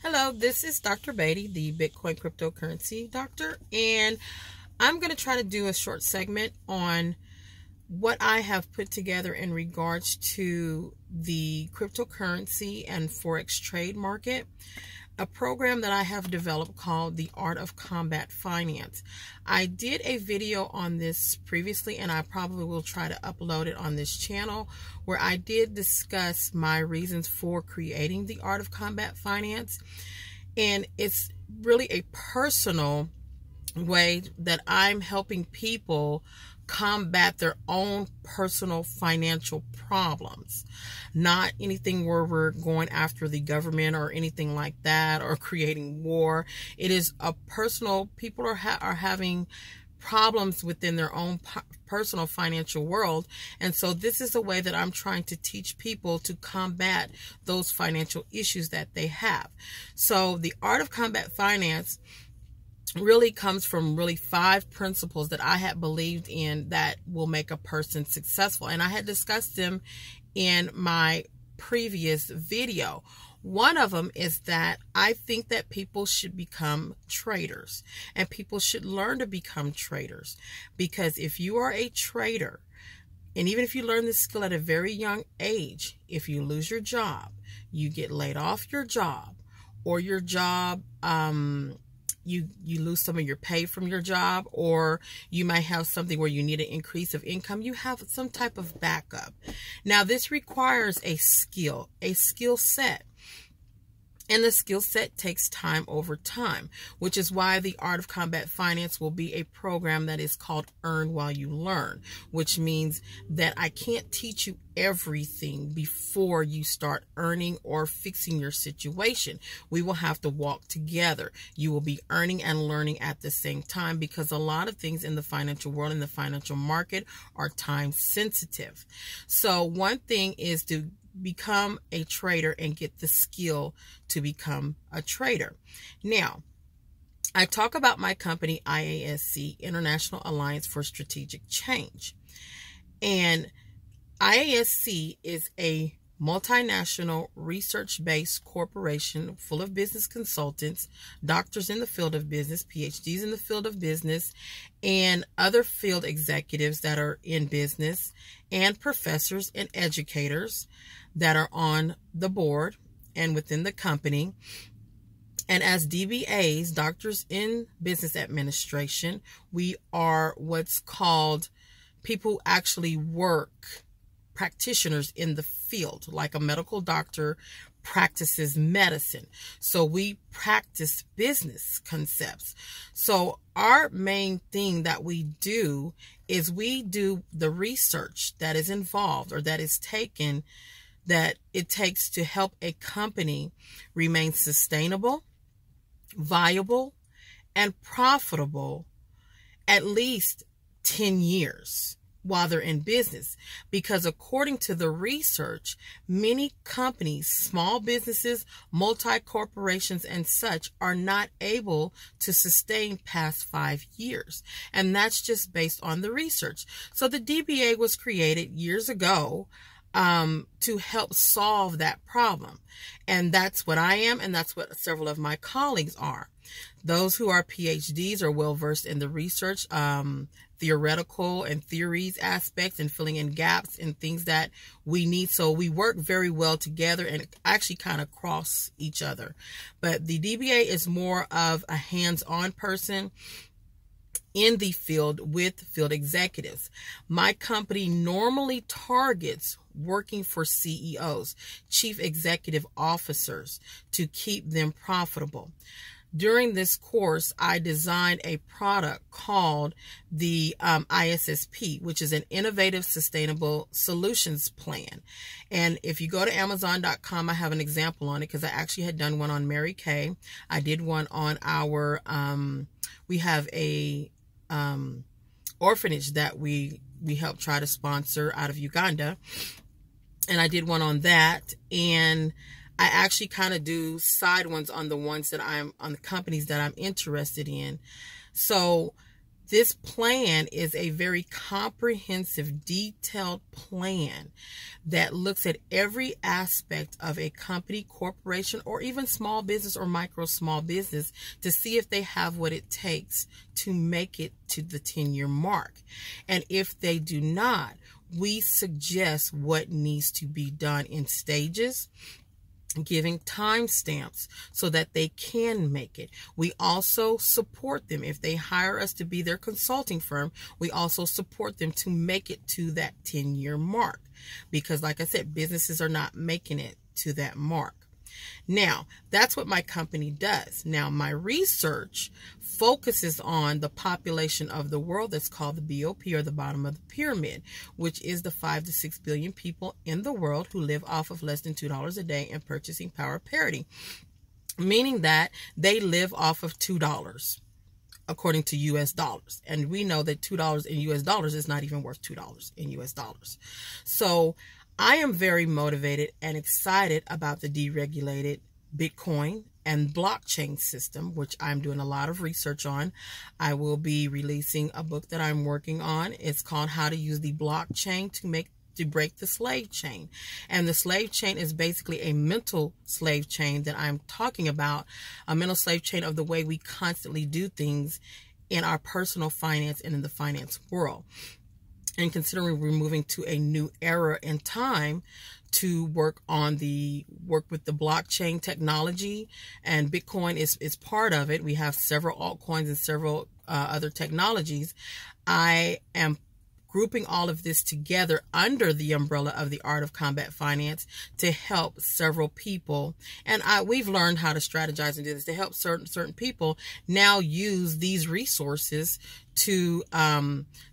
Hello, this is Dr. Beaty, the Bitcoin cryptocurrency doctor, and I'm going to try to do a short segment on what I have put together in regards to the cryptocurrency and Forex trade market, a program that I have developed called the Art of Combat Finance. I did a video on this previously, and I probably will try to upload it on this channel, where I did discuss my reasons for creating the Art of Combat Finance. And it's really a personal way that I'm helping people combat their own personal financial problems, not anything where we're going after the government or anything like that, or creating war. It is a personal, people are having problems within their own personal financial world. And so this is a way that I'm trying to teach people to combat those financial issues that they have. So the Art of Combat Finance really comes from 5 principles that I had believed in that will make a person successful. And I had discussed them in my previous video. One of them is that I think that people should become traders, and people should learn to become traders, because if you are a trader, and even if you learn this skill at a very young age, if you lose your job, you get laid off your job, or your job, you lose some of your pay from your job, or you might have something where you need an increase of income, you have some type of backup. Now, this requires a skill set. And the skill set takes time over time, which is why the Art of Combat Finance will be a program that is called Earn While You Learn, which means that I can't teach you everything before you start earning or fixing your situation. We will have to walk together. You will be earning and learning at the same time, because a lot of things in the financial world, in the financial market, are time sensitive. So one thing is to become a trader and get the skill to become a trader. Now, I talk about my company, IASC, International Alliance for Strategic Change. And IASC is a multinational research-based corporation full of business consultants, doctors in the field of business, PhDs in the field of business, and other field executives that are in business, and professors and educators that are on the board and within the company. And as DBAs, doctors in business administration, we are what's called people who actually work, practitioners in the field, like a medical doctor practices medicine. So we practice business concepts. So our main thing that we do is we do the research that is involved, or that is taken, that it takes to help a company remain sustainable, viable, and profitable at least 10 years while they're in business. Because according to the research, many companies, small businesses, multi-corporations, and such, are not able to sustain past 5 years. And that's just based on the research. So the DBA was created years ago to help solve that problem. And that's what I am, and that's what several of my colleagues are. Those who are PhDs are well versed in the research, theoretical and theories aspects, and filling in gaps and things that we need. So we work very well together and actually kind of cross each other. But the DBA is more of a hands-on person in the field with field executives. My company normally targets working for CEOs, chief executive officers, to keep them profitable. During this course, I designed a product called the ISSP, which is an Innovative Sustainable Solutions Plan. And if you go to Amazon.com, I have an example on it, because I actually had done one on Mary Kay. I did one on our, we have a orphanage that we help try to sponsor out of Uganda. And I did one on that. And I actually kind of do side ones on the ones that on the companies that I'm interested in. So This plan is a very comprehensive, detailed plan that looks at every aspect of a company, corporation, or even small business or small business to see if they have what it takes to make it to the 10-year mark. And if they do not, we suggest what needs to be done in stages, giving timestamps so that they can make it. We also support them. If they hire us to be their consulting firm, we also support them to make it to that 10-year mark. Because like I said, businesses are not making it to that mark. Now, that's what my company does. Now, my research focuses on the population of the world that's called the BOP, or the bottom of the pyramid, which is the 5 to 6 billion people in the world who live off of less than $2 a day and purchasing power parity, meaning that they live off of $2 according to US dollars. And we know that $2 in US dollars is not even worth $2 in US dollars. So I am very motivated and excited about the deregulated Bitcoin and blockchain system, which I'm doing a lot of research on. I will be releasing a book that I'm working on. It's called How to Use the Blockchain to Break the Slave Chain. And the slave chain is basically a mental slave chain that I'm talking about, a mental slave chain of the way we constantly do things in our personal finance and in the finance world. And considering we're moving to a new era in time to work with the blockchain technology, and Bitcoin is part of it. We have several altcoins and several other technologies. I am grouping all of this together under the umbrella of the Art of Combat Finance to help several people. And we've learned how to strategize and do this to help certain people now use these resources to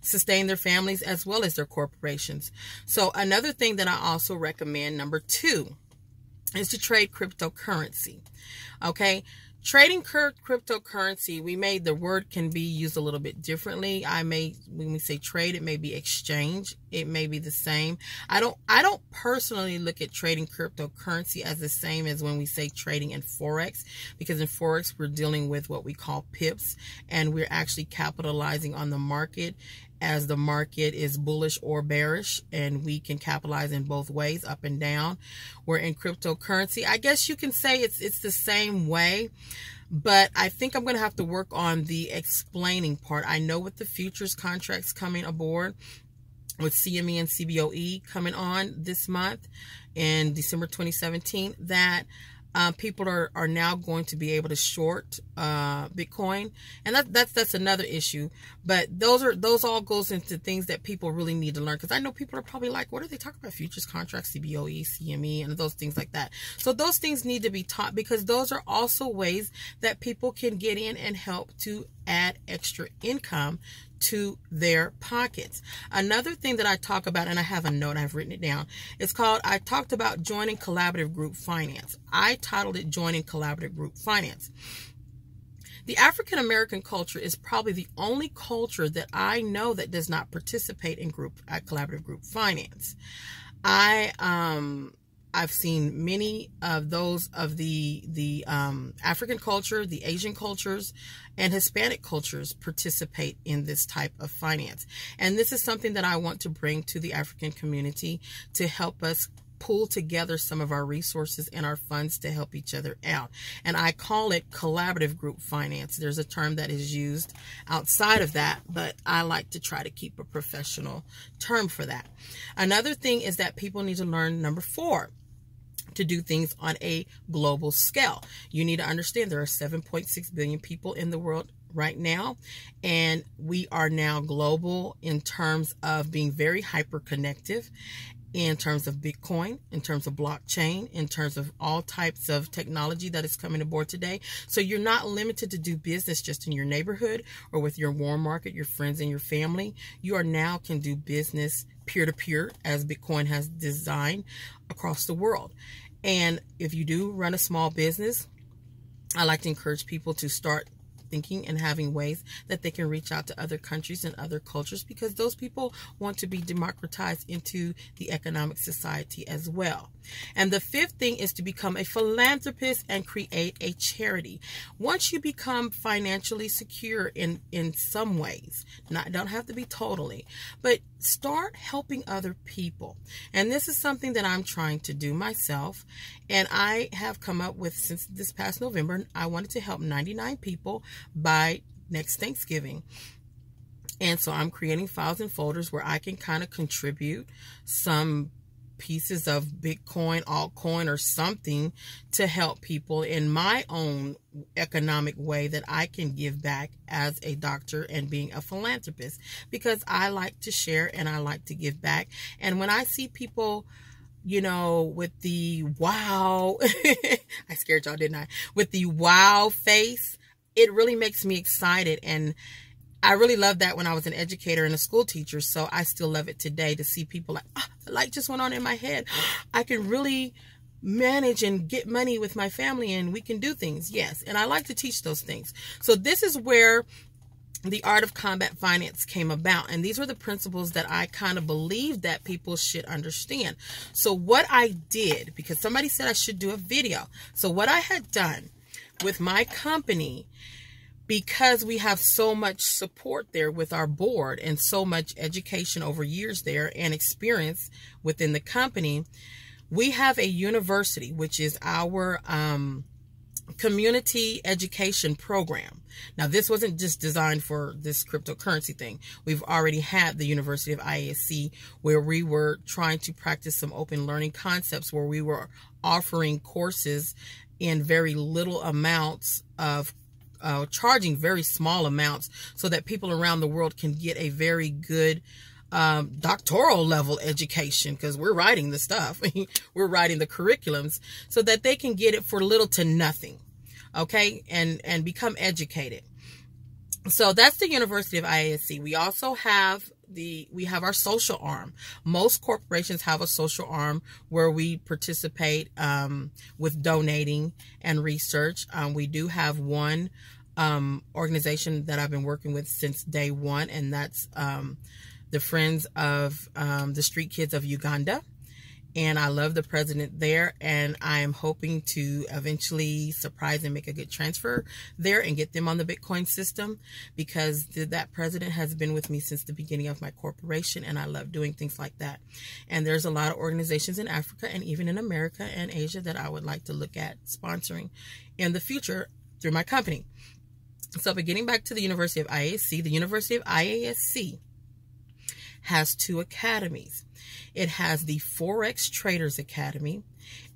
sustain their families as well as their corporations. So another thing that I also recommend, number 2, is to trade cryptocurrency. Okay. Trading cryptocurrency, the word can be used a little bit differently. When we say trade, it may be exchange. It may be the same. I don't personally look at trading cryptocurrency as the same as when we say trading in Forex, because in Forex, we're dealing with what we call pips, and we're actually capitalizing on the market as the market is bullish or bearish, and we can capitalize in both ways, up and down. Where in cryptocurrency, I guess you can say it's the same way, but I think I'm going to have to work on the explaining part. I know with the futures contracts coming aboard, with CME and CBOE coming on this month in December 2017, that people are now going to be able to short Bitcoin, and that's another issue. But those all goes into things that people really need to learn, because I know people are probably like, what are they talking about? Futures contracts, CBOE, CME, and those things like that. So those things need to be taught, because those are also ways that people can get in and help to add extra income to their pockets. Another thing that I talk about, and I have a note, I've written it down, it's called, I talked about joining collaborative group finance. I titled it Joining Collaborative Group Finance. The African American culture is probably the only culture that I know that does not participate in collaborative group finance. I've seen many of those of the African culture, the Asian cultures, and Hispanic cultures participate in this type of finance. And this is something that I want to bring to the African community to help us pull together some of our resources and our funds to help each other out. And I call it collaborative group finance. There's a term that is used outside of that, but I like to try to keep a professional term for that. Another thing is that people need to learn, number 4, to do things on a global scale. You need to understand there are 7.6 billion people in the world right now, and we are now global in terms of being very hyper-connective, in terms of Bitcoin, in terms of blockchain, in terms of all types of technology that is coming aboard today. So you're not limited to do business just in your neighborhood or with your warm market, your friends and your family. You are now can do business peer-to-peer, as Bitcoin has designed, across the world. And if you do run a small business, I like to encourage people to start thinking and having ways that they can reach out to other countries and other cultures, because those people want to be democratized into the economic society as well. And the fifth thing is to become a philanthropist and create a charity. Once you become financially secure in some ways, don't have to be totally, but start helping other people. And this is something that I'm trying to do myself. And I have come up with, since this past November, I wanted to help 99 people by next Thanksgiving. And so I'm creating files and folders where I can kind of contribute some pieces of Bitcoin, altcoin, or something to help people in my own economic way that I can give back as a doctor and being a philanthropist, because I like to share and I like to give back. And when I see people, you know, with the wow, I scared y'all, didn't I? With the wow face, it really makes me excited. And I really loved that when I was an educator and a school teacher. So I still love it today to see people like, oh, the light just went on in my head. I can really manage and get money with my family and we can do things. Yes. And I like to teach those things. So this is where the Art of Combat Finance came about. And these were the principles that I kind of believed that people should understand. So what I did, because somebody said I should do a video. So what I had done with my company, because we have so much support there with our board and so much education over years there and experience within the company, we have a university, which is our community education program. Now, this wasn't just designed for this cryptocurrency thing. We've already had the University of IASC, where we were trying to practice some open learning concepts, where we were offering courses in very little amounts of charging very small amounts so that people around the world can get a very good doctoral level education, because we're writing the stuff. We're writing the curriculums so that they can get it for little to nothing. Okay. And become educated. So that's the University of IASC. We also have we have our social arm. Most corporations have a social arm where we participate with donating and research. We do have one organization that I've been working with since day one, and that's the Friends of the Street Kids of Uganda. And I love the president there, and I am hoping to eventually surprise and make a good transfer there and get them on the Bitcoin system, because that president has been with me since the beginning of my corporation, and I love doing things like that. And there's a lot of organizations in Africa and even in America and Asia that I would like to look at sponsoring in the future through my company. So, but getting back to the University of IASC, the University of IASC has two academies. It has the Forex Traders Academy,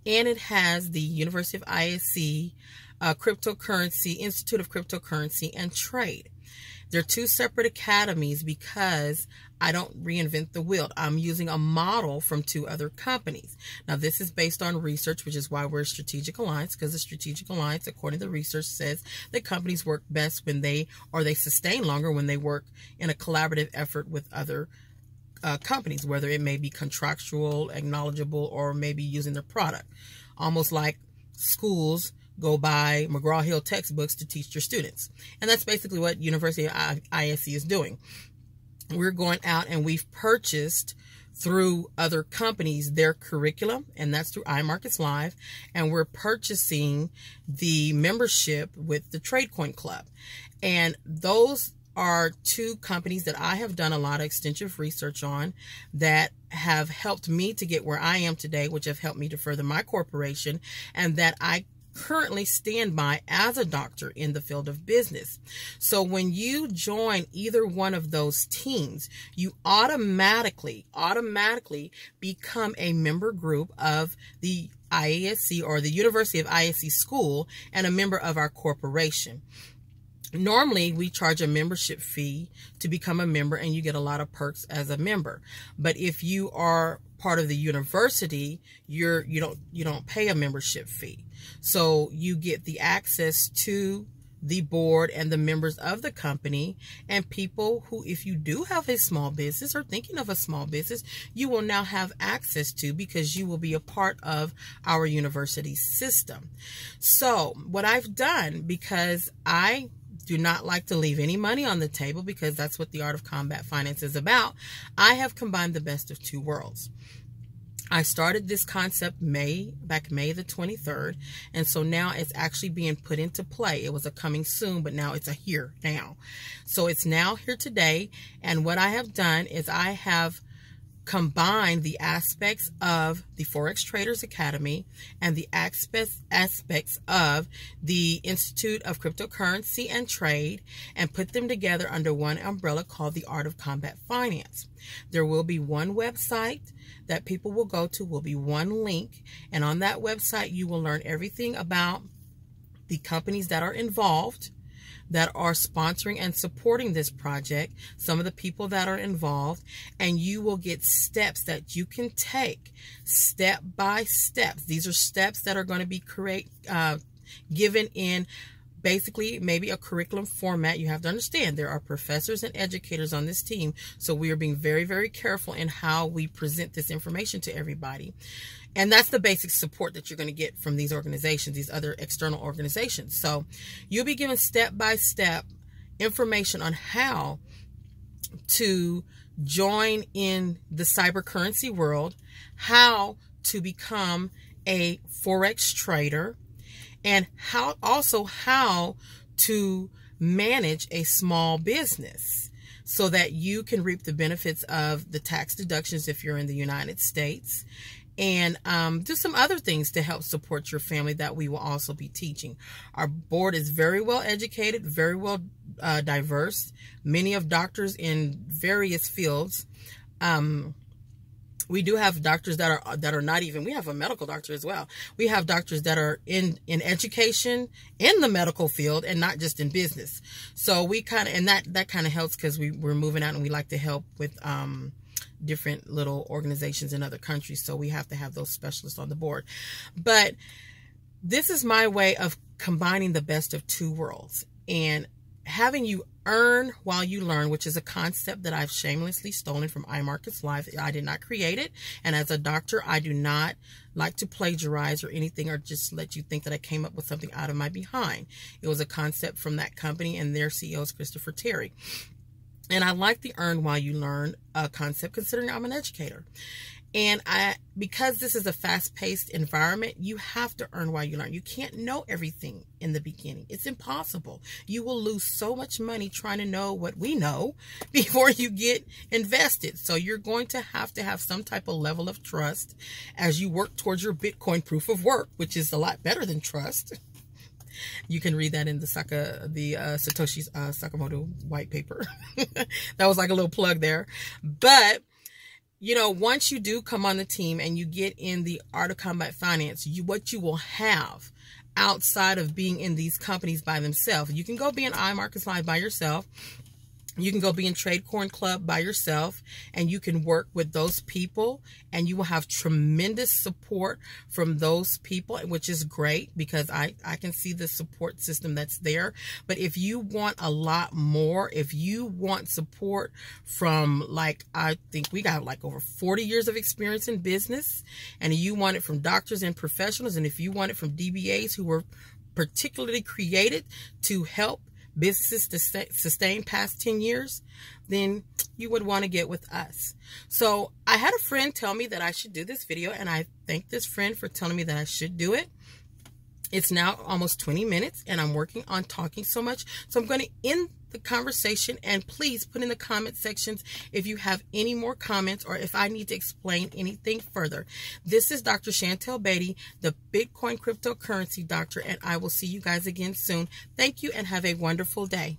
and it has the University of IASC Cryptocurrency Institute of Cryptocurrency and Trade. They're two separate academies because I don't reinvent the wheel. I'm using a model from two other companies. Now, this is based on research, which is why we're a strategic alliance, because the strategic alliance, according to the research, says that companies work best when they sustain longer when they work in a collaborative effort with other companies, whether it may be contractual, acknowledgeable, or maybe using their product. Almost like schools go buy McGraw-Hill textbooks to teach your students. And that's basically what University of ISC is doing. We're going out and we've purchased through other companies their curriculum, and that's through iMarkets Live, and we're purchasing the membership with the TradeCoin Club. And those are two companies that I have done a lot of extensive research on that have helped me to get where I am today, which have helped me to further my corporation, and that I currently stand by as a doctor in the field of business. So when you join either one of those teams, you automatically become a member group of the IASC or the University of IASC school and a member of our corporation. Normally, we charge a membership fee to become a member, and you get a lot of perks as a member. But if you are part of the university, you don't pay a membership fee. So you get the access to the board and the members of the company, and people who, if you do have a small business or thinking of a small business, you will now have access to, because you will be a part of our university system. So what I've done, because I do not like to leave any money on the table, because that's what the Art of Combat Finance is about, I have combined the best of two worlds. I started this concept back May the 23rd, and so now it's actually being put into play. It was a coming soon, but now it's a here now. So it's now here today, and what I have done is I have combine the aspects of the Forex Traders Academy and the aspects of the Institute of Cryptocurrency and Trade, and put them together under one umbrella called the Art of Combat Finance. There will be one website that people will go to, will be one link, and on that website you will learn everything about the companies that are involved, that are sponsoring and supporting this project, some of the people that are involved, and you will get steps that you can take step by step. These are steps that are going to be given in basically maybe a curriculum format. You have to understand there are professors and educators on this team, so we are being very, very careful in how we present this information to everybody. And that's the basic support that you're going to get from these organizations, these other external organizations. So you'll be given step-by-step information on how to join in the cyber currency world, how to become a Forex trader, and how to manage a small business so that you can reap the benefits of the tax deductions if you're in the United States, and do some other things to help support your family that we will also be teaching. Our board is very well educated, very well diverse, many of doctors in various fields. We do have doctors that are not even, we have a medical doctor as well. We have doctors that are in education, in the medical field, and not just in business. So we kind of, and that kind of helps, because we're moving out and we like to help with different little organizations in other countries. So we have to have those specialists on the board. But this is my way of combining the best of two worlds and having you earn while you learn, which is a concept that I've shamelessly stolen from iMarkets Live. I did not create it. And as a doctor, I do not like to plagiarize or anything, or just let you think that I came up with something out of my behind. It was a concept from that company, and their CEO is Christopher Terry. And I like the earn while you learn concept, considering I'm an educator. And because this is a fast-paced environment, you have to earn while you learn. You can't know everything in the beginning. It's impossible. You will lose so much money trying to know what we know before you get invested. So you're going to have some type of level of trust as you work towards your Bitcoin proof of work, which is a lot better than trust. You can read that in the Satoshi Sakamoto white paper. That was like a little plug there. But, you know, once you do come on the team and you get in the Art of Combat Finance, what you will have outside of being in these companies by themselves, you can go be in iMarkets Live by yourself. You can go be in Tradecorn Club by yourself, and you can work with those people, and you will have tremendous support from those people, which is great, because I can see the support system that's there. But if you want a lot more, if you want support from, like, I think we got like over 40 years of experience in business, and you want it from doctors and professionals, and if you want it from DBAs who were particularly created to help businesses to sustain past 10 years, then you would want to get with us. So I had a friend tell me that I should do this video, and I thank this friend for telling me that I should do it. It's now almost 20 minutes, and I'm working on talking so much. So I'm going to end the conversation, and please put in the comment sections if you have any more comments or if I need to explain anything further. This is Dr. Chantell Beaty, the Bitcoin cryptocurrency doctor, and I will see you guys again soon. Thank you and have a wonderful day.